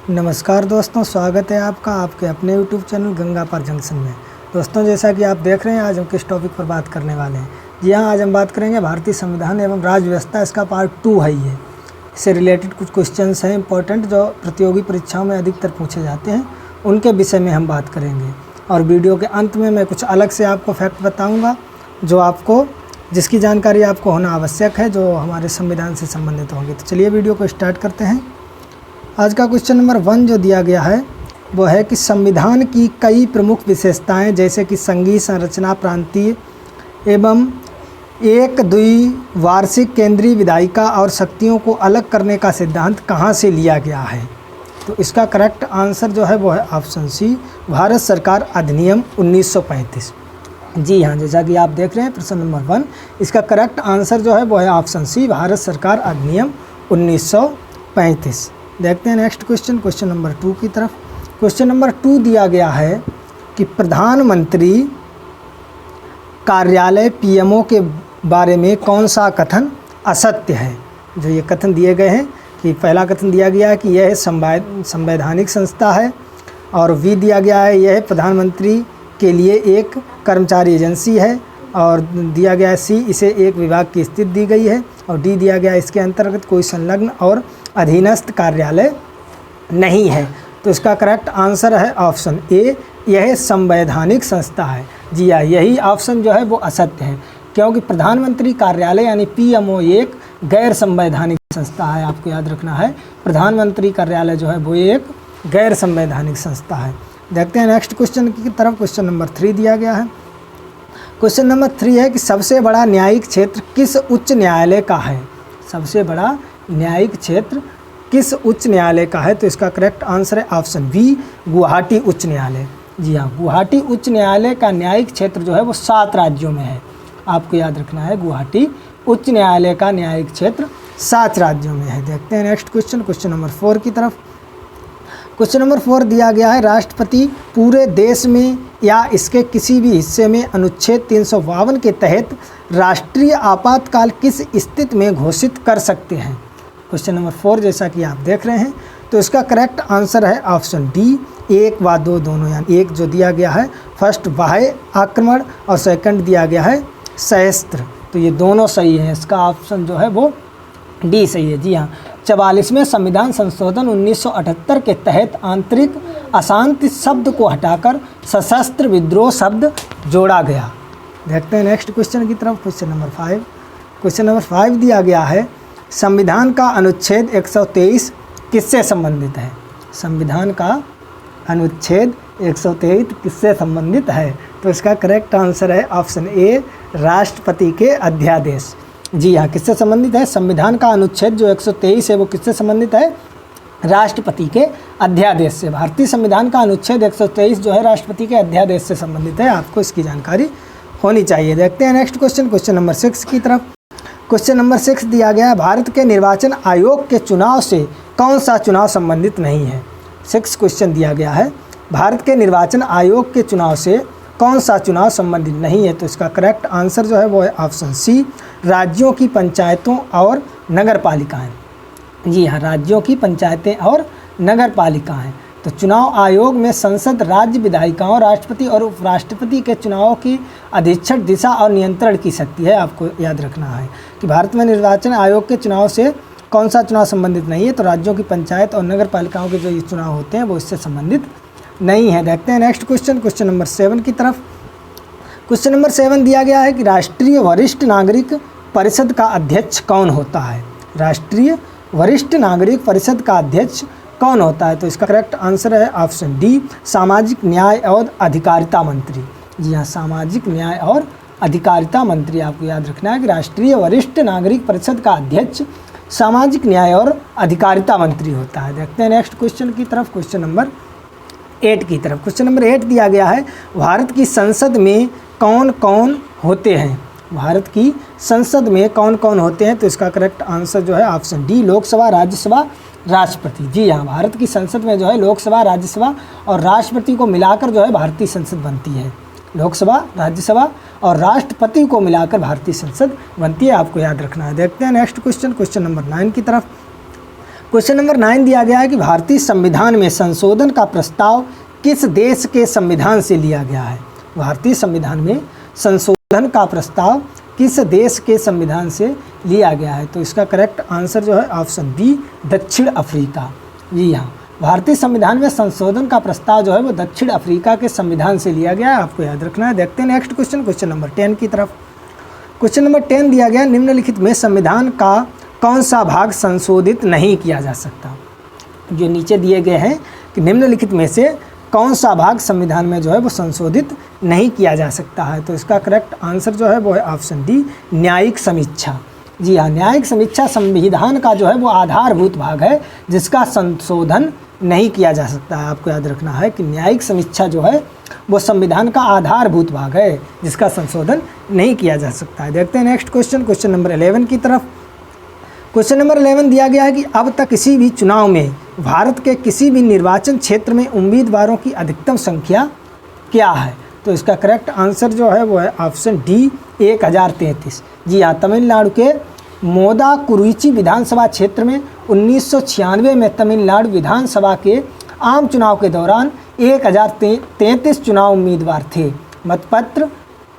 नमस्कार दोस्तों, स्वागत है आपका आपके अपने YouTube चैनल गंगा पार जंक्शन में। दोस्तों, जैसा कि आप देख रहे हैं, आज हम किस टॉपिक पर बात करने वाले हैं। जी हाँ, आज हम बात करेंगे भारतीय संविधान एवं राज्य व्यवस्था। इसका पार्ट 2 है ये। इससे रिलेटेड कुछ क्वेश्चंस हैं इंपॉर्टेंट, जो प्रतियोगी परीक्षाओं में अधिकतर पूछे जाते हैं, उनके विषय में हम बात करेंगे। और वीडियो के अंत में मैं कुछ अलग से आपको फैक्ट बताऊँगा जिसकी जानकारी आपको होना आवश्यक है, जो हमारे संविधान से संबंधित होंगे। तो चलिए वीडियो को स्टार्ट करते हैं। आज का क्वेश्चन नंबर 1 जो दिया गया है वो है कि संविधान की कई प्रमुख विशेषताएं, जैसे कि संघीय संरचना, प्रांतीय एवं एक द्विवार्षिक केंद्रीय विधायिका और शक्तियों को अलग करने का सिद्धांत कहां से लिया गया है। तो इसका करेक्ट आंसर जो है वो है ऑप्शन सी, भारत सरकार अधिनियम 1935। जी हाँ, जैसा कि आप देख रहे हैं प्रश्न नंबर 1, इसका करेक्ट आंसर जो है वो है ऑप्शन सी, भारत सरकार अधिनियम 1935। देखते हैं नेक्स्ट क्वेश्चन नंबर 2 की तरफ। क्वेश्चन नंबर 2 दिया गया है कि प्रधानमंत्री कार्यालय पीएमओ के बारे में कौन सा कथन असत्य है। जो ये कथन दिए गए हैं कि पहला कथन दिया गया है कि यह संवैधानिक संस्था है, और वी दिया गया है यह प्रधानमंत्री के लिए एक कर्मचारी एजेंसी है, और दिया गया है सी, इसे एक विभाग की स्थिति दी गई है, और डी दिया गया इसके अंतर्गत कोई संलग्न और अधीनस्थ कार्यालय नहीं है। तो इसका करेक्ट आंसर है ऑप्शन ए, यह संवैधानिक संस्था है। जी हाँ, यही ऑप्शन जो है वो असत्य है, क्योंकि प्रधानमंत्री कार्यालय यानी पीएमओ एक गैर संवैधानिक संस्था है। आपको याद रखना है, प्रधानमंत्री कार्यालय जो है वो एक गैर संवैधानिक संस्था है। देखते हैं नेक्स्ट क्वेश्चन की तरफ। क्वेश्चन नंबर 3 दिया गया है। क्वेश्चन नंबर 3 है कि सबसे बड़ा न्यायिक क्षेत्र किस उच्च न्यायालय का है। सबसे बड़ा न्यायिक क्षेत्र किस उच्च न्यायालय का है। तो इसका करेक्ट आंसर है ऑप्शन बी, गुवाहाटी उच्च न्यायालय। जी हाँ, गुवाहाटी उच्च न्यायालय का न्यायिक क्षेत्र जो है वो 7 राज्यों में है। आपको याद रखना है, गुवाहाटी उच्च न्यायालय का न्यायिक क्षेत्र 7 राज्यों में है। देखते हैं नेक्स्ट क्वेश्चन नंबर 4 की तरफ। क्वेश्चन नंबर 4 दिया गया है, राष्ट्रपति पूरे देश में या इसके किसी भी हिस्से में अनुच्छेद 352 के तहत राष्ट्रीय आपातकाल किस स्थिति में घोषित कर सकते हैं। क्वेश्चन नंबर 4 जैसा कि आप देख रहे हैं, तो इसका करेक्ट आंसर है ऑप्शन डी, 1 व 2 दोनों। यानी एक जो दिया गया है फर्स्ट बाह्य आक्रमण, और सेकंड दिया गया है सशस्त्र। तो ये दोनों सही हैं, इसका ऑप्शन जो है वो डी सही है। जी हाँ, 44वें संविधान संशोधन 1978 के तहत आंतरिक अशांति शब्द को हटाकर सशस्त्र विद्रोह शब्द जोड़ा गया। देखते हैं नेक्स्ट क्वेश्चन की तरफ। Question number 5। क्वेश्चन नंबर 5 दिया गया है, संविधान का अनुच्छेद 123 किससे संबंधित है। संविधान का अनुच्छेद 123 किससे संबंधित है। तो इसका करेक्ट आंसर है ऑप्शन ए, राष्ट्रपति के अध्यादेश। जी हाँ, किससे संबंधित है। संविधान का अनुच्छेद जो 123 है वो किससे संबंधित है, राष्ट्रपति के अध्यादेश से। भारतीय संविधान का अनुच्छेद 123 जो है राष्ट्रपति के अध्यादेश से संबंधित है। आपको इसकी जानकारी होनी चाहिए। देखते हैं नेक्स्ट क्वेश्चन नंबर 6 की तरफ। क्वेश्चन नंबर 6 दिया गया है, भारत के निर्वाचन आयोग के चुनाव से कौन सा चुनाव संबंधित नहीं है। 6 क्वेश्चन दिया गया है, भारत के निर्वाचन आयोग के चुनाव से कौन सा चुनाव संबंधित नहीं है। तो इसका करेक्ट आंसर जो है वो है ऑप्शन सी, राज्यों की पंचायतों और नगर पालिकाएँ। जी हाँ, राज्यों की पंचायतें और नगर पालिकाएँ। तो चुनाव आयोग में संसद, राज्य विधायिकाओं, राष्ट्रपति और उपराष्ट्रपति के चुनावों की अधीक्षण, दिशा और नियंत्रण की शक्ति है। आपको याद रखना है कि भारत में निर्वाचन आयोग के चुनाव से कौन सा चुनाव संबंधित नहीं है। तो राज्यों की पंचायत और नगर पालिकाओं के जो ये चुनाव होते हैं वो इससे संबंधित नहीं है। देखते हैं नेक्स्ट क्वेश्चन नंबर 7 की तरफ। क्वेश्चन नंबर 7 दिया गया है कि राष्ट्रीय वरिष्ठ नागरिक परिषद का अध्यक्ष कौन होता है। राष्ट्रीय वरिष्ठ नागरिक परिषद का अध्यक्ष कौन होता है। तो इसका करेक्ट आंसर है ऑप्शन डी, सामाजिक न्याय और अधिकारिता मंत्री। जी हाँ, सामाजिक न्याय और अधिकारिता मंत्री। आपको याद रखना है कि राष्ट्रीय वरिष्ठ नागरिक परिषद का अध्यक्ष सामाजिक न्याय और अधिकारिता मंत्री होता है। देखते हैं नेक्स्ट क्वेश्चन की तरफ। क्वेश्चन नंबर 8 की तरफ। क्वेश्चन नंबर 8 दिया गया है, भारत की संसद में कौन कौन होते हैं। भारत की संसद में कौन कौन होते हैं। तो इसका करेक्ट आंसर जो है ऑप्शन डी, लोकसभा, राज्यसभा, राष्ट्रपति। जी हाँ, भारत की संसद में जो है लोकसभा, राज्यसभा और राष्ट्रपति को मिलाकर जो है भारतीय संसद बनती है। लोकसभा, राज्यसभा और राष्ट्रपति को मिलाकर भारतीय संसद बनती है। आपको याद रखना है। देखते हैं नेक्स्ट क्वेश्चन नंबर 9 की तरफ। क्वेश्चन नंबर 9 दिया गया है कि भारतीय संविधान में संशोधन का प्रस्ताव किस देश के संविधान से लिया गया है। भारतीय संविधान में संशोधन का प्रस्ताव किस देश के संविधान से लिया गया है। तो इसका करेक्ट आंसर जो है ऑप्शन बी, दक्षिण अफ्रीका। जी हाँ, भारतीय संविधान में संशोधन का प्रस्ताव जो है वो दक्षिण अफ्रीका के संविधान से लिया गया है, आपको याद रखना है। देखते हैं नेक्स्ट क्वेश्चन, क्वेश्चन नंबर 10 की तरफ। क्वेश्चन नंबर 10 दिया गया, निम्नलिखित में संविधान का कौन सा भाग संशोधित नहीं किया जा सकता। जो नीचे दिए गए हैं कि निम्नलिखित में से कौन सा भाग संविधान में जो है वो संशोधित नहीं किया जा सकता है। तो इसका करेक्ट आंसर जो है वो है ऑप्शन डी, न्यायिक समीक्षा। जी हाँ, न्यायिक समीक्षा संविधान का जो है वो आधारभूत भाग है जिसका संशोधन नहीं किया जा सकता है। आपको याद रखना है कि न्यायिक समीक्षा जो है वो संविधान का आधारभूत भाग है जिसका संशोधन नहीं किया जा सकता है। देखते हैं नेक्स्ट क्वेश्चन, क्वेश्चन नंबर 11 की तरफ। क्वेश्चन नंबर 11 दिया गया है कि अब तक किसी भी चुनाव में भारत के किसी भी निर्वाचन क्षेत्र में उम्मीदवारों की अधिकतम संख्या क्या है। तो इसका करेक्ट आंसर जो है वो है ऑप्शन डी, 1033। जी हाँ, तमिलनाडु के मोदाकुरुचि विधानसभा क्षेत्र में 1996 में तमिलनाडु विधानसभा के आम चुनाव के दौरान 1033 चुनाव उम्मीदवार थे, मतपत्र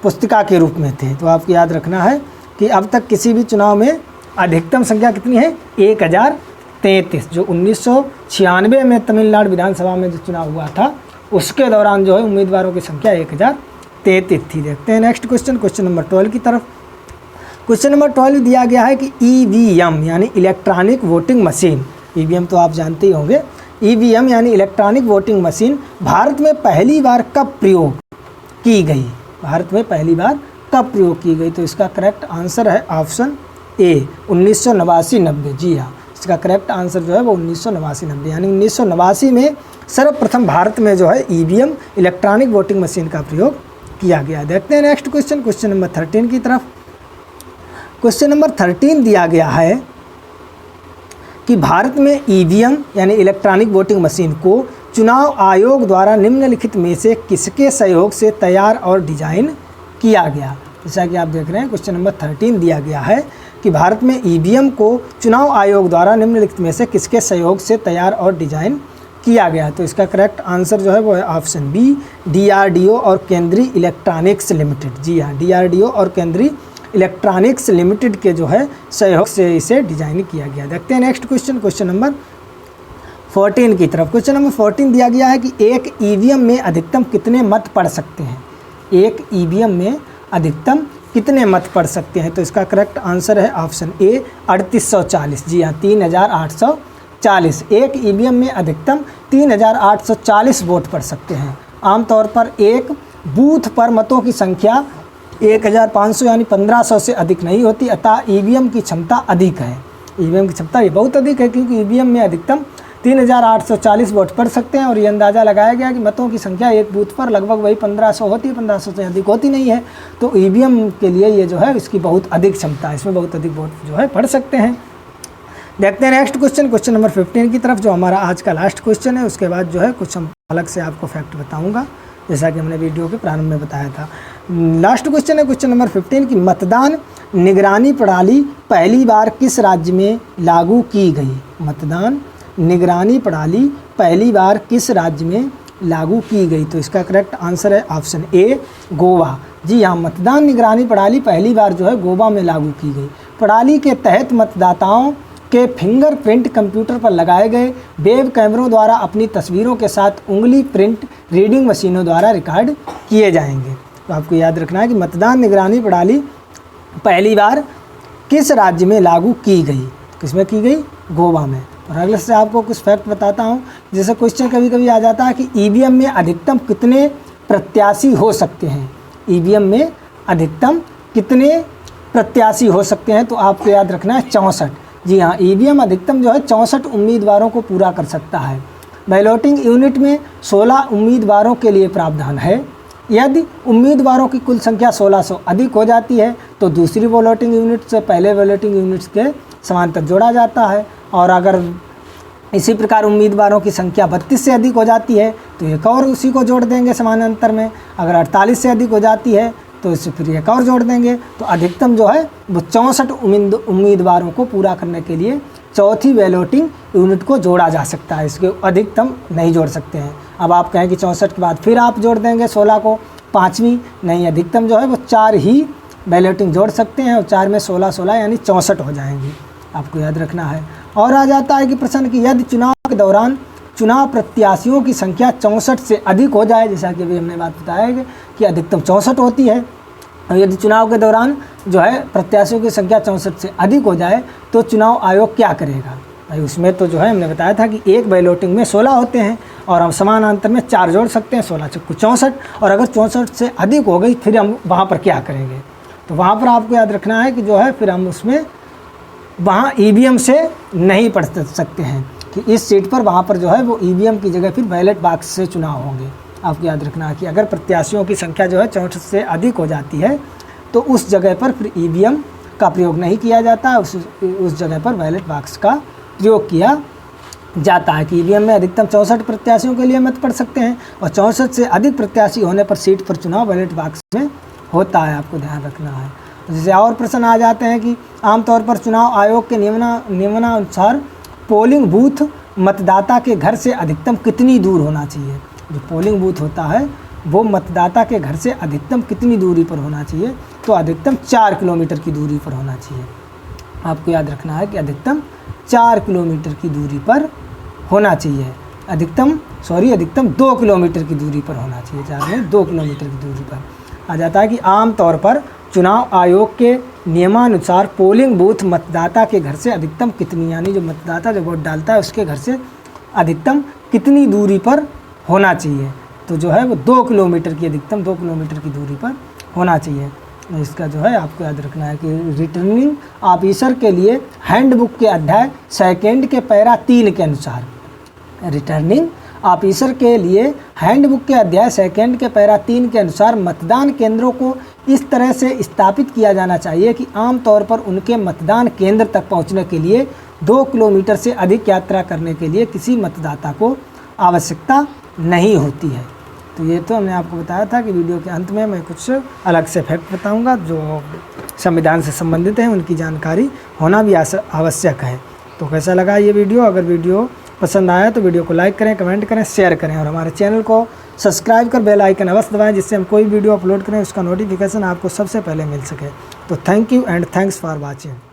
पुस्तिका के रूप में थे। तो आपको याद रखना है कि अब तक किसी भी चुनाव में अधिकतम संख्या कितनी है, 1033। जो 1996 में तमिलनाडु विधानसभा में जो चुनाव हुआ था उसके दौरान जो है उम्मीदवारों की संख्या 1033 थी। देखते हैं नेक्स्ट क्वेश्चन, क्वेश्चन नंबर 12 की तरफ। क्वेश्चन नंबर 12 दिया गया है कि ईवीएम यानी इलेक्ट्रॉनिक वोटिंग मशीन, ईवीएम तो आप जानते ही होंगे, ईवीएम यानी इलेक्ट्रॉनिक वोटिंग मशीन भारत में पहली बार कब प्रयोग की गई। भारत में पहली बार कब प्रयोग की गई। तो इसका करेक्ट आंसर है ऑप्शन ए, 1989-90। जी हाँ, इसका करेक्ट आंसर जो है वो 1989-90 यानी 1989 में सर्वप्रथम भारत में जो है ईवीएम इलेक्ट्रॉनिक वोटिंग मशीन का प्रयोग किया गया। देखते हैं नेक्स्ट क्वेश्चन, क्वेश्चन नंबर 13 की तरफ। क्वेश्चन नंबर 13 दिया गया है कि भारत में ईवीएम यानी इलेक्ट्रॉनिक वोटिंग मशीन को चुनाव आयोग द्वारा निम्नलिखित में से किसके सहयोग से तैयार और डिजाइन किया गया। जैसा कि आप देख रहे हैं क्वेश्चन नंबर 13 दिया गया है कि भारत में ईवीएम को चुनाव आयोग द्वारा निम्नलिखित में से किसके सहयोग से तैयार और डिजाइन किया गया। तो इसका करेक्ट आंसर जो है वो है ऑप्शन बी, डीआरडीओ और केंद्रीय इलेक्ट्रॉनिक्स लिमिटेड। जी हाँ, डीआरडीओ और केंद्रीय इलेक्ट्रॉनिक्स लिमिटेड के जो है सहयोग से इसे डिजाइन किया गया। देखते हैं नेक्स्ट क्वेश्चन, क्वेश्चन नंबर 14 की तरफ। क्वेश्चन नंबर 14 दिया गया है कि एक ईवीएम में अधिकतम कितने मत पड़ सकते हैं। एक ईवीएम में अधिकतम कितने मत पड़ सकते हैं। तो इसका करेक्ट आंसर है ऑप्शन ए, 3840। जी हाँ, 3840। एक ईवीएम में अधिकतम 3840 वोट पड़ सकते हैं। आमतौर पर एक बूथ पर मतों की संख्या 1500 यानी 1500 से अधिक नहीं होती, अतः ईवीएम की क्षमता अधिक है। ईवीएम की क्षमता ये बहुत अधिक है क्योंकि ईवीएम में अधिकतम 3840 वोट पड़ सकते हैं और ये अंदाज़ा लगाया गया कि मतों की संख्या एक बूथ पर लगभग वही 1500 होती है, 1500 से अधिक होती नहीं है। तो ईवीएम के लिए ये जो है इसकी बहुत अधिक क्षमता है, इसमें बहुत अधिक वोट जो है पड़ सकते हैं। देखते हैं नेक्स्ट क्वेश्चन, क्वेश्चन नंबर 15 की तरफ, जो हमारा आज का लास्ट क्वेश्चन है। उसके बाद जो है कुछ हम अलग से आपको फैक्ट बताऊँगा जैसा कि हमने वीडियो के प्रारंभ में बताया था। लास्ट क्वेश्चन है क्वेश्चन नंबर 15 की मतदान निगरानी प्रणाली पहली बार किस राज्य में लागू की गई। मतदान निगरानी प्रणाली पहली बार किस राज्य में लागू की गई। तो इसका करेक्ट आंसर है ऑप्शन ए, गोवा। जी हाँ, मतदान निगरानी प्रणाली पहली बार जो है गोवा में लागू की गई। प्रणाली के तहत मतदाताओं के फिंगरप्रिंट कंप्यूटर पर लगाए गए वेब कैमरों द्वारा अपनी तस्वीरों के साथ उंगली प्रिंट रीडिंग मशीनों द्वारा रिकॉर्ड किए जाएंगे। तो आपको याद रखना है कि मतदान निगरानी प्रणाली पहली बार किस राज्य में लागू की गई। किसमें की गई? गोवा में। और अगले से आपको कुछ फैक्ट बताता हूँ। जैसे क्वेश्चन कभी कभी आ जाता है कि ईवीएम में अधिकतम कितने प्रत्याशी हो सकते हैं। ईवीएम में अधिकतम कितने प्रत्याशी हो सकते हैं, तो आपको याद रखना है 64। जी हाँ, ईवीएम अधिकतम जो है 64 उम्मीदवारों को पूरा कर सकता है। बैलोटिंग यूनिट में 16 उम्मीदवारों के लिए प्रावधान है। यदि उम्मीदवारों की कुल संख्या 1600 अधिक हो जाती है तो दूसरी बैलोटिंग यूनिट से पहले बैलोटिंग यूनिट्स के समांतर जोड़ा जाता है। और अगर इसी प्रकार उम्मीदवारों की संख्या 32 से अधिक हो जाती है तो एक और उसी को जोड़ देंगे समानांतर में। अगर 48 से अधिक हो जाती है तो इससे फिर एक और जोड़ देंगे। तो अधिकतम जो है वो 64 उम्मीदवारों को पूरा करने के लिए चौथी बैलोटिंग यूनिट को जोड़ा जा सकता है, इसके अधिकतम नहीं जोड़ सकते हैं। अब आप कहें कि 64 के बाद फिर आप जोड़ देंगे 16 को, पाँचवीं नहीं, अधिकतम जो है वो 4 ही बैलोटिंग जोड़ सकते हैं और 4 में 16 16 यानी 64 हो जाएंगी, आपको याद रखना है। और आ जाता है कि प्रश्न कि यदि चुनाव के दौरान चुनाव प्रत्याशियों की संख्या 64 से अधिक हो जाए, जैसा कि अभी हमने बात बताया है कि अधिकतम 64 होती है, और यदि चुनाव के दौरान जो है प्रत्याशियों की संख्या 64 से अधिक हो जाए तो चुनाव आयोग क्या करेगा। भाई उसमें तो जो है हमने बताया था कि एक बैलोटिंग में 16 होते हैं और हम समानांतर में 4 जोड़ सकते हैं, 16 चौको 64, और अगर 64 से अधिक हो गई फिर हम वहाँ पर क्या करेंगे। तो वहाँ पर आपको याद रखना है कि जो है फिर हम उसमें वहाँ ईवीएम से नहीं पढ़ सकते हैं कि इस सीट पर वहाँ पर जो है वो ईवीएम की जगह फिर बैलेट बॉक्स से चुनाव होंगे। आपको याद रखना है कि अगर प्रत्याशियों की संख्या जो है 64 से अधिक हो जाती है तो उस जगह पर फिर ईवीएम का प्रयोग नहीं किया जाता, उस जगह पर बैलेट बॉक्स का प्रयोग किया जाता है। कि ईवीएम में अधिकतम 64 प्रत्याशियों के लिए मत पड़ सकते हैं और 64 से अधिक प्रत्याशी होने पर सीट पर चुनाव बैलेट बॉक्स में होता है, आपको ध्यान रखना है। जैसे और प्रश्न आ जाते हैं कि आमतौर पर चुनाव आयोग के नियमानुसार पोलिंग बूथ मतदाता के घर से अधिकतम कितनी दूर होना चाहिए। जो पोलिंग बूथ होता है वो मतदाता के घर से अधिकतम कितनी दूरी पर होना चाहिए, तो अधिकतम 4 किलोमीटर की दूरी पर होना चाहिए। आपको याद रखना है कि अधिकतम 4 किलोमीटर की दूरी पर होना चाहिए, अधिकतम 2 किलोमीटर की दूरी पर होना चाहिए, 4 में 2 किलोमीटर की दूरी पर आ जाता है। कि आमतौर पर चुनाव आयोग के नियमानुसार पोलिंग बूथ मतदाता के घर से अधिकतम कितनी, यानी जो मतदाता जो वोट डालता है उसके घर से अधिकतम कितनी दूरी पर होना चाहिए, तो जो है वो 2 किलोमीटर की, अधिकतम 2 किलोमीटर की दूरी पर होना चाहिए। इसका जो है आपको याद रखना है कि रिटर्निंग ऑफिसर के लिए हैंडबुक के अध्याय 2 के पैरा 3 के अनुसार, रिटर्निंग ऑफिसर के लिए हैंडबुक के अध्याय 2 के पैरा 3 के अनुसार मतदान केंद्रों को इस तरह से स्थापित किया जाना चाहिए कि आमतौर पर उनके मतदान केंद्र तक पहुंचने के लिए 2 किलोमीटर से अधिक यात्रा करने के लिए किसी मतदाता को आवश्यकता नहीं होती है। तो ये तो हमने आपको बताया था कि वीडियो के अंत में मैं कुछ अलग से फैक्ट बताऊंगा जो संविधान से संबंधित हैं, उनकी जानकारी होना भी आवश्यक है। तो कैसा लगा ये वीडियो? अगर वीडियो पसंद आया तो वीडियो को लाइक करें, कमेंट करें, शेयर करें और हमारे चैनल को सब्सक्राइब कर बेल आइकन अवश्य दबाएं, जिससे हम कोई वीडियो अपलोड करें उसका नोटिफिकेशन आपको सबसे पहले मिल सके। तो thank you and thanks for watching.